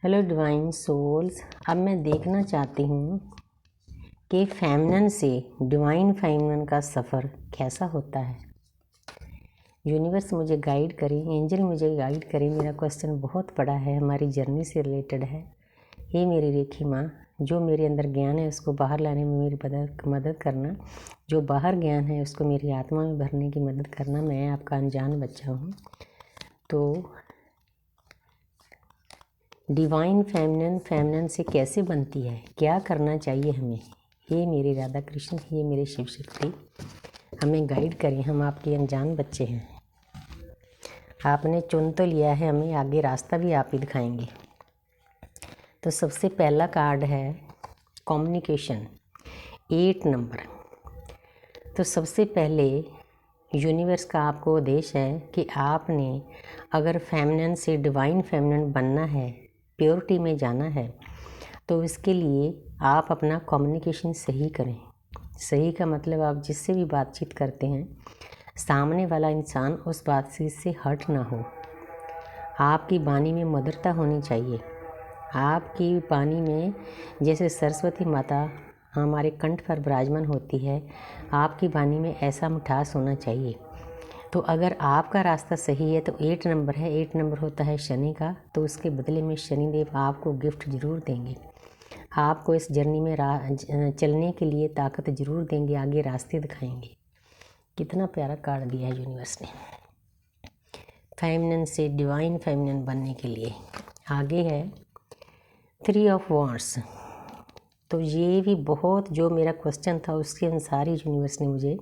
Hello divine souls. अब मैं देखना चाहती हूँ कि फेमिनिन से डिवाइन फेमिनिन का सफ़र कैसा होता है। यूनिवर्स मुझे गाइड करे, एंजल मुझे गाइड करे। मेरा क्वेश्चन बहुत बड़ा है, हमारी जर्नी से रिलेटेड है। हे मेरी रेखी माँ, जो मेरे अंदर ज्ञान है उसको बाहर लाने में मेरी मदद करना, जो बाहर ज्ञान है उसको मेरी आत्मा में भरने की मदद करना। मैं आपका अनजान बच्चा हूँ। तो डिवाइन फेमिनिन से कैसे बनती है, क्या करना चाहिए हमें। हे मेरे राधा कृष्ण, हे मेरे शिव शक्ति, हमें गाइड करें। हम आपके अनजान बच्चे हैं। आपने चुन तो लिया है हमें, आगे रास्ता भी आप ही दिखाएंगे। तो सबसे पहला कार्ड है कम्युनिकेशन, 8 नंबर। तो सबसे पहले यूनिवर्स का आपको उद्देश्य है कि आपने अगर फेमिनिन से डिवाइन फेमिनिन बनना है, प्योरिटी में जाना है, तो इसके लिए आप अपना कम्युनिकेशन सही करें। सही का मतलब आप जिससे भी बातचीत करते हैं, सामने वाला इंसान उस बातचीत से हट ना हो। आपकी वाणी में मधुरता होनी चाहिए। आपकी वाणी में जैसे सरस्वती माता हमारे कंठ पर विराजमान होती है, आपकी वाणी में ऐसा मिठास होना चाहिए। तो अगर आपका रास्ता सही है तो 8 नंबर है, 8 नंबर होता है शनि का, तो उसके बदले में शनिदेव आपको गिफ्ट ज़रूर देंगे। आपको इस जर्नी में चलने के लिए ताकत ज़रूर देंगे, आगे रास्ते दिखाएंगे। कितना प्यारा कार्ड दिया है यूनिवर्स ने फेमिनिन से डिवाइन फेमिनिन बनने के लिए। आगे है 3 ऑफ वांड्स। तो ये भी बहुत, जो मेरा क्वेश्चन था उसके अनुसार ही यूनिवर्स ने मुझे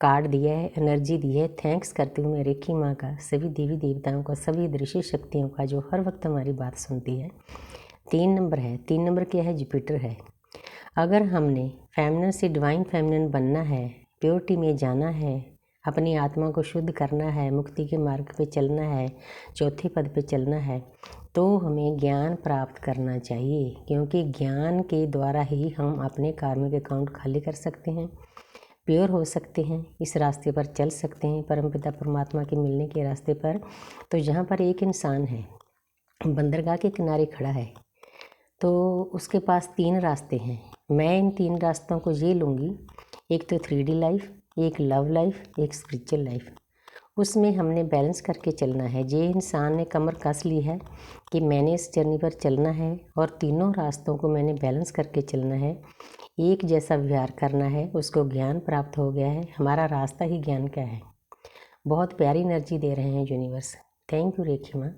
कार्ड दिया है, एनर्जी दी है। थैंक्स करती हूँ मैं रेखी माँ का, सभी देवी देवताओं का, सभी दृश्य शक्तियों का जो हर वक्त हमारी बात सुनती है। 3 नंबर है। 3 नंबर क्या है? जुपिटर है। अगर हमने फेमिनिन से डिवाइन फेमिनिन बनना है, प्योरिटी में जाना है, अपनी आत्मा को शुद्ध करना है, मुक्ति के मार्ग पे चलना है, चौथे पद पे चलना है, तो हमें ज्ञान प्राप्त करना चाहिए। क्योंकि ज्ञान के द्वारा ही हम अपने कार्मिक अकाउंट खाली कर सकते हैं, प्योर हो सकते हैं, इस रास्ते पर चल सकते हैं, परमपिता परमात्मा के मिलने के रास्ते पर। तो जहाँ पर एक इंसान है, बंदरगाह के किनारे खड़ा है, तो उसके पास 3 रास्ते हैं। मैं इन 3 रास्तों को ये लूँगी, एक तो 3D लाइफ, एक लव लाइफ, एक स्पिरिचुअल लाइफ। उसमें हमने बैलेंस करके चलना है। जे इंसान ने कमर कस ली है कि मैंने इस जर्नी पर चलना है और तीनों रास्तों को मैंने बैलेंस करके चलना है, एक जैसा व्यवहार करना है, उसको ज्ञान प्राप्त हो गया है। हमारा रास्ता ही ज्ञान का है। बहुत प्यारी एनर्जी दे रहे हैं यूनिवर्स। थैंक यू रेखी माँ।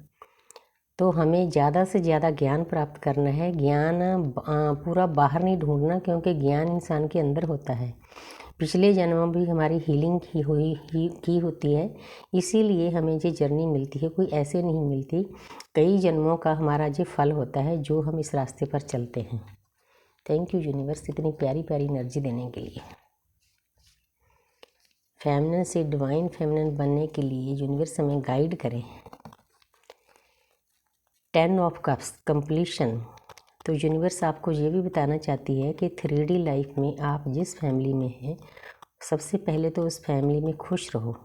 तो हमें ज़्यादा से ज़्यादा ज्ञान प्राप्त करना है। ज्ञान पूरा बाहर नहीं ढूंढना, क्योंकि ज्ञान इंसान के अंदर होता है। पिछले जन्मों भी हमारी हीलिंग की होती है, इसीलिए हमें ये जर्नी मिलती है, कोई ऐसे नहीं मिलती। कई जन्मों का हमारा ये फल होता है जो हम इस रास्ते पर चलते हैं। थैंक यू यूनिवर्स, इतनी प्यारी प्यारी एनर्जी देने के लिए। फेमिनिन से डिवाइन फेमिनिन बनने के लिए यूनिवर्स हमें गाइड करें। 10 ऑफ कप्स, कंप्लीशन। तो यूनिवर्स आपको ये भी बताना चाहती है कि 3D लाइफ में आप जिस फैमिली में हैं, सबसे पहले तो उस फैमिली में खुश रहो,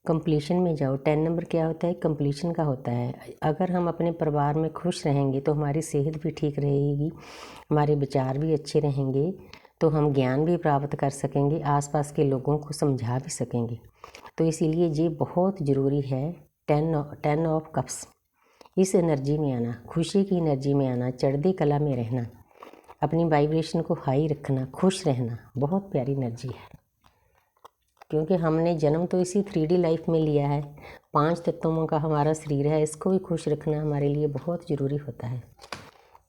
कंप्लीशन में जाओ। 10 नंबर क्या होता है? कंप्लीशन का होता है। अगर हम अपने परिवार में खुश रहेंगे तो हमारी सेहत भी ठीक रहेगी, हमारे विचार भी अच्छे रहेंगे, तो हम ज्ञान भी प्राप्त कर सकेंगे, आसपास के लोगों को समझा भी सकेंगे। तो इसीलिए ये बहुत ज़रूरी है। 10 ऑफ कप्स, इस एनर्जी में आना, खुशी की एनर्जी में आना, चढ़ती कला में रहना, अपनी वाइब्रेशन को हाई रखना, खुश रहना, बहुत प्यारी एनर्जी है। क्योंकि हमने जन्म तो इसी 3D लाइफ में लिया है, 5 तत्वों का हमारा शरीर है, इसको भी खुश रखना हमारे लिए बहुत ज़रूरी होता है।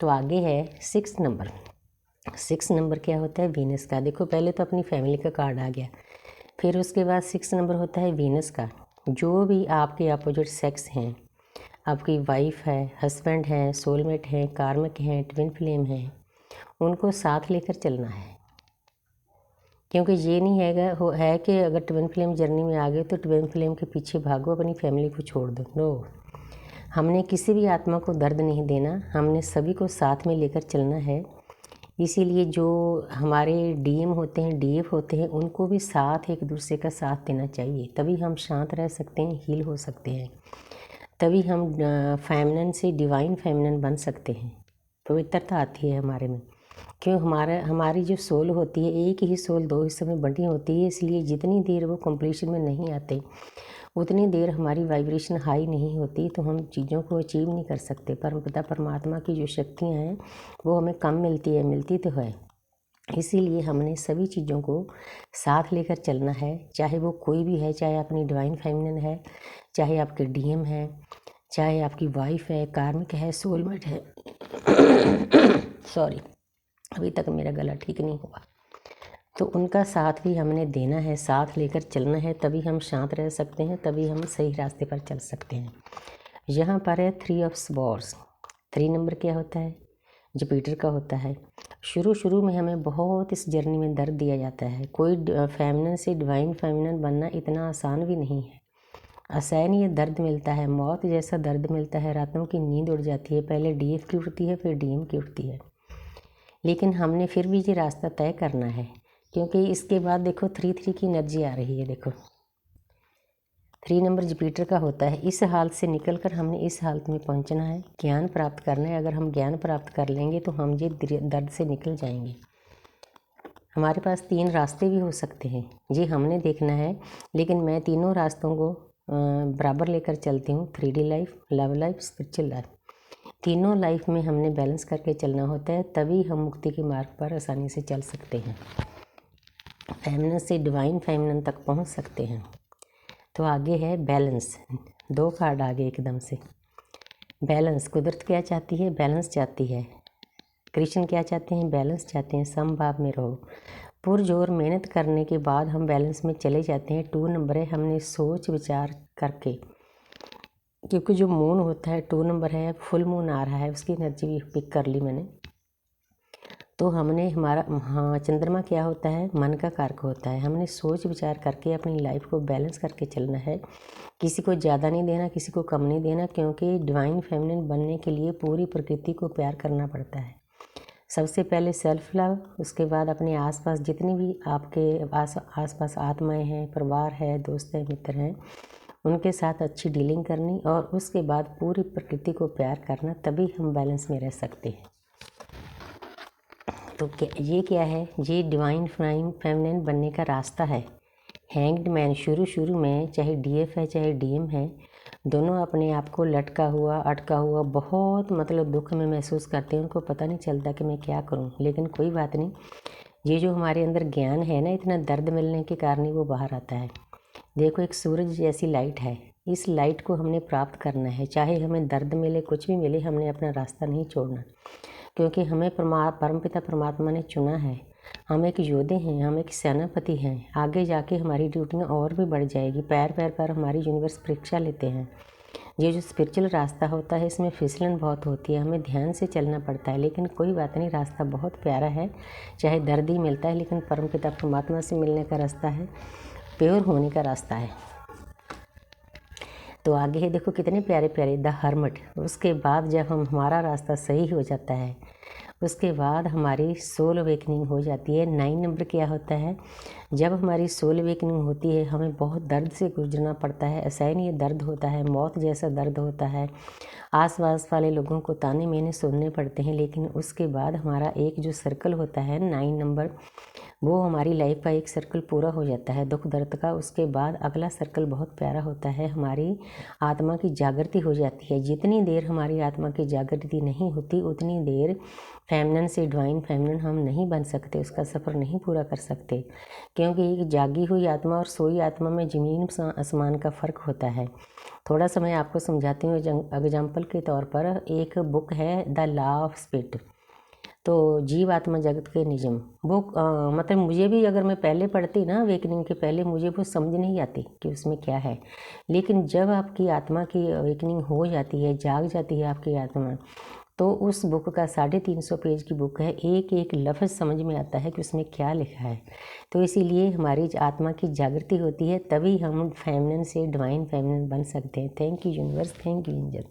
तो आगे है 6 नंबर। 6 नंबर क्या होता है? वीनस का। देखो, पहले तो अपनी फैमिली का कार्ड आ गया, फिर उसके बाद 6 नंबर होता है वीनस का। जो भी आपके अपोजिट सेक्स हैं, आपकी वाइफ है, हस्बैंड है, सोलमेट है, कार्मिक हैं, ट्विन फ्लेम है, उनको साथ लेकर चलना है। क्योंकि ये नहीं है कि अगर ट्विन फ्लेम जर्नी में आ गए तो ट्विन फ्लेम के पीछे भागो, अपनी फैमिली को छोड़ दो। नो, हमने किसी भी आत्मा को दर्द नहीं देना, हमने सभी को साथ में लेकर चलना है। इसीलिए जो हमारे डीएम होते हैं, डीएफ होते हैं, उनको भी साथ, एक दूसरे का साथ देना चाहिए, तभी हम शांत रह सकते हैं, हील हो सकते हैं। तभी हम फेमिनिन से डिवाइन फेमिनिन बन सकते हैं। पवित्रता आती है हमारे में, क्यों हमारी जो सोल होती है, एक ही सोल दो हिस्सों में बंटी होती है, इसलिए जितनी देर वो कंप्लीशन में नहीं आते उतनी देर हमारी वाइब्रेशन हाई नहीं होती, तो हम चीज़ों को अचीव नहीं कर सकते। परमपिता परमात्मा की जो शक्तियाँ हैं वो हमें कम मिलती तो है। इसीलिए हमने सभी चीज़ों को साथ लेकर चलना है, चाहे वो कोई भी है, चाहे अपनी डिवाइन फेमिनिन है, चाहे आपके डीएम है, चाहे आपकी वाइफ है, कार्मिक है, सोलमेट है। सॉरी, अभी तक मेरा गला ठीक नहीं हुआ। तो उनका साथ भी हमने देना है, साथ लेकर चलना है, तभी हम शांत रह सकते हैं, तभी हम सही रास्ते पर चल सकते हैं। यहाँ पर है 3 ऑफ स्वॉर्ड्स। 3 नंबर क्या होता है? जुपिटर का होता है। शुरू में हमें बहुत इस जर्नी में दर्द दिया जाता है। कोई फेमिनिन से डिवाइन फेमिनिन बनना इतना आसान भी नहीं है। असहनीय दर्द मिलता है, मौत जैसा दर्द मिलता है, रातों की नींद उड़ जाती है, पहले डीएफ की उठती है, फिर डीएम की उठती है। लेकिन हमने फिर भी ये रास्ता तय करना है, क्योंकि इसके बाद देखो 3 की एनर्जी आ रही है। देखो 3 नंबर जुपिटर का होता है। इस हालत से निकलकर हमने इस हालत में पहुंचना है, ज्ञान प्राप्त करना है। अगर हम ज्ञान प्राप्त कर लेंगे तो हम ये दर्द से निकल जाएंगे। हमारे पास 3 रास्ते भी हो सकते हैं, ये हमने देखना है। लेकिन मैं तीनों रास्तों को बराबर लेकर चलती हूँ। 3D life, love life, spiritual life. तीनों लाइफ में हमने बैलेंस करके चलना होता है, तभी हम मुक्ति के मार्ग पर आसानी से चल सकते हैं, फेमिनिन से डिवाइन फेमिनिन तक पहुंच सकते हैं। तो आगे है बैलेंस। 2 कार्ड आगे एकदम से। बैलेंस, कुदरत क्या चाहती है? बैलेंस चाहती है। कृष्ण क्या चाहते हैं? बैलेंस चाहते हैं, समभाव में रहो। पुरजोर मेहनत करने के बाद हम बैलेंस में चले जाते हैं। 2 नंबर है, हमने सोच विचार करके, क्योंकि जो मून होता है 2 नंबर है, फुल मून आ रहा है, उसकी एनर्जी भी पिक कर ली मैंने। तो हमने चंद्रमा क्या होता है? मन का कारक होता है। हमने सोच विचार करके अपनी लाइफ को बैलेंस करके चलना है। किसी को ज़्यादा नहीं देना, किसी को कम नहीं देना, क्योंकि डिवाइन फेमिनिन बनने के लिए पूरी प्रकृति को प्यार करना पड़ता है। सबसे पहले सेल्फ लव, उसके बाद अपने आसपास जितनी भी आपके आसपास आत्माएं हैं, परिवार है, दोस्त हैं, मित्र हैं, उनके साथ अच्छी डीलिंग करनी, और उसके बाद पूरी प्रकृति को प्यार करना, तभी हम बैलेंस में रह सकते हैं। तो ये क्या है? ये डिवाइन फेमिनिन बनने का रास्ता है। हैंग्ड मैन शुरू में, चाहे डीएफ है चाहे डीएम है, दोनों अपने आप को लटका हुआ, अटका हुआ, बहुत मतलब दुख में महसूस करते हैं। उनको पता नहीं चलता कि मैं क्या करूं। लेकिन कोई बात नहीं, ये जो हमारे अंदर ज्ञान है ना, इतना दर्द मिलने के कारण ही वो बाहर आता है। देखो, एक सूरज जैसी लाइट है, इस लाइट को हमने प्राप्त करना है। चाहे हमें दर्द मिले, कुछ भी मिले, हमने अपना रास्ता नहीं छोड़ना, क्योंकि हमें परमपिता परमात्मा ने चुना है। हम एक योद्धे हैं, हम एक सेनापति हैं। आगे जाके हमारी ड्यूटियाँ और भी बढ़ जाएगी। पैर पैर पर हमारी यूनिवर्स परीक्षा लेते हैं। ये जो स्पिरिचुअल रास्ता होता है, इसमें फिसलन बहुत होती है, हमें ध्यान से चलना पड़ता है। लेकिन कोई बात नहीं, रास्ता बहुत प्यारा है। चाहे दर्द ही मिलता है, लेकिन परमपिता परमात्मा से मिलने का रास्ता है, प्योर होने का रास्ता है। तो आगे है, देखो कितने प्यारे प्यारे द हर्मिट। उसके बाद जब हमारा रास्ता सही हो जाता है, उसके बाद हमारी सोल अवेकनिंग हो जाती है। 9 नंबर क्या होता है? जब हमारी सोल अवेकनिंग होती है, हमें बहुत दर्द से गुजरना पड़ता है, असहनीय दर्द होता है, मौत जैसा दर्द होता है, आसपास वाले लोगों को ताने मेने सुनने पड़ते हैं। लेकिन उसके बाद हमारा एक जो सर्कल होता है 9 नंबर, वो हमारी लाइफ का एक सर्कल पूरा हो जाता है दुख दर्द का। उसके बाद अगला सर्कल बहुत प्यारा होता है, हमारी आत्मा की जागृति हो जाती है। जितनी देर हमारी आत्मा की जागृति नहीं होती, उतनी देर फेमिनिन से डिवाइन फेमिनिन हम नहीं बन सकते, उसका सफ़र नहीं पूरा कर सकते। क्योंकि एक जागी हुई आत्मा और सोई आत्मा में ज़मीन आसमान का फ़र्क होता है। थोड़ा सा मैं आपको समझाती हूँ। एग्जाम्पल के तौर पर एक बुक है द लॉ ऑफ स्पिरिट, तो जीव आत्मा जगत के नियम। वो मतलब मुझे भी, अगर मैं पहले पढ़ती ना अवेकनिंग के पहले, मुझे वो समझ नहीं आती कि उसमें क्या है। लेकिन जब आपकी आत्मा की अवेकनिंग हो जाती है, जाग जाती है आपकी आत्मा, तो उस बुक का 350 पेज की बुक है, एक एक लफ्ज़ समझ में आता है कि उसमें क्या लिखा है। तो इसीलिए हमारी आत्मा की जागृति होती है, तभी हम फेमिनिन से डिवाइन फेमिनिन बन सकते हैं। Thank you universe, thank you angel.